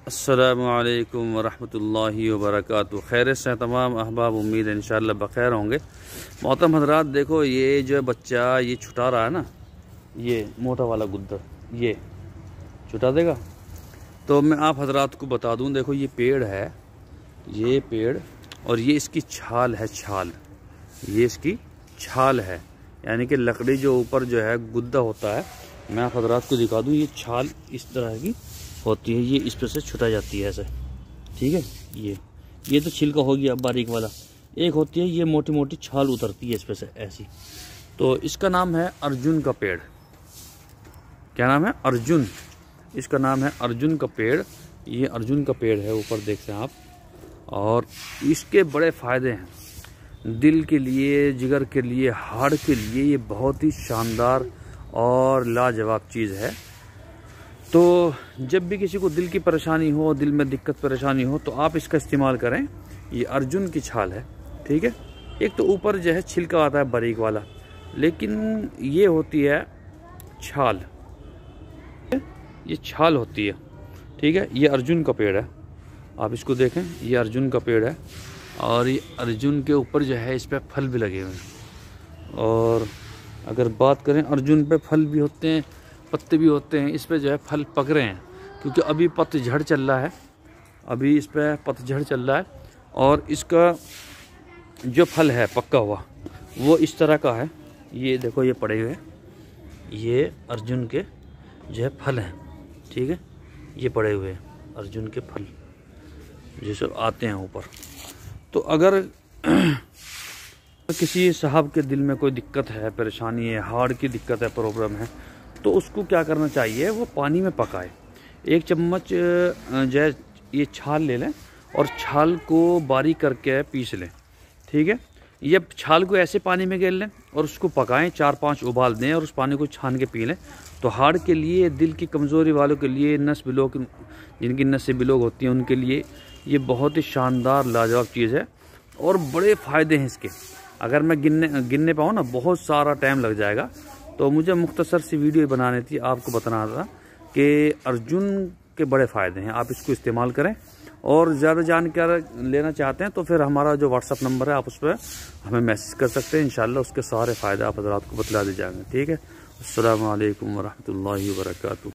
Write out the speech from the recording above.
अस्सलामुअलैकुम वरहमतुल्लाहि वबरकातुहू। खैर से तमाम अहबाब, उम्मीद है इंशाअल्लाह बखैर होंगे। मोहतरम हज़रात, देखो ये जो बच्चा ये छुटा रहा है ना, ये मोटा वाला गुद्दर ये छुटा देगा। तो मैं आप हज़रात को बता दूं, देखो ये पेड़ है, ये पेड़ और ये इसकी छाल है, छाल, ये इसकी छाल है, यानी कि लकड़ी जो ऊपर जो है गुद्दा होता है, मैं आप हज़रात को दिखा दूं, ये छाल इस तरह की होती है, ये इस पर से छुटा जाती है ऐसे, ठीक है। ये तो छिलका हो गया बारीक वाला, एक होती है ये मोटी मोटी छाल उतरती है इस पर से ऐसी। तो इसका नाम है अर्जुन का पेड़। क्या नाम है? अर्जुन। इसका नाम है अर्जुन का पेड़। ये अर्जुन का पेड़ है, ऊपर देखते हैं आप। और इसके बड़े फ़ायदे हैं दिल के लिए, जिगर के लिए, हार्ट के लिए। ये बहुत ही शानदार और लाजवाब चीज़ है। तो जब भी किसी को दिल की परेशानी हो, दिल में दिक्कत परेशानी हो, तो आप इसका इस्तेमाल करें। ये अर्जुन की छाल है, ठीक है। एक तो ऊपर जो है छिलका आता है बारीक वाला, लेकिन ये होती है छाल, ये छाल होती है, ठीक है। ये अर्जुन का पेड़ है, आप इसको देखें, ये अर्जुन का पेड़ है। और ये अर्जुन के ऊपर जो है इस पर फल भी लगे हुए हैं। और अगर बात करें, अर्जुन पे फल भी होते हैं, पत्ते भी होते हैं। इस पे जो है फल पक रहे हैं, क्योंकि अभी पतझड़ चल रहा है, अभी इस पे पतझड़ चल रहा है। और इसका जो फल है पक्का हुआ, वो इस तरह का है। ये देखो, ये पड़े हुए, ये अर्जुन के जो है फल हैं, ठीक है। ये पड़े हुए अर्जुन के फल जो सब आते हैं ऊपर। तो अगर किसी साहब के दिल में कोई दिक्कत है, परेशानी है, हार्ट की दिक्कत है, प्रॉब्लम है, तो उसको क्या करना चाहिए, वो पानी में पकाए। 1 चम्मच जो है ये छाल ले लें और छाल को बारीक करके पीस लें, ठीक है। ये छाल को ऐसे पानी में गेल लें और उसको पकाएं, 4-5 उबाल दें और उस पानी को छान के पी लें। तो हार्ट के लिए, दिल की कमज़ोरी वालों के लिए, नस ब्लॉक, जिनकी नसें ब्लॉक होती हैं, उनके लिए ये बहुत ही शानदार लाजवाब चीज़ है। और बड़े फ़ायदे हैं इसके। अगर मैं गिनने पाऊँ ना, बहुत सारा टाइम लग जाएगा। तो मुझे मुख्तसर सी वीडियो बनानी थी, आपको बताना था कि अर्जुन के बड़े फ़ायदे हैं। आप इसको इस्तेमाल करें। और ज़्यादा जानकारी लेना चाहते हैं तो फिर हमारा जो व्हाट्सअप नंबर है, आप उस पर हमें मैसेज कर सकते हैं। इंशाल्लाह उसके सारे फ़ायदे आप हज़रात को बतला दिए जाएंगे, ठीक है। अस्सलामु अलैकुम वरहमतुल्लाहि वबरकातुहू।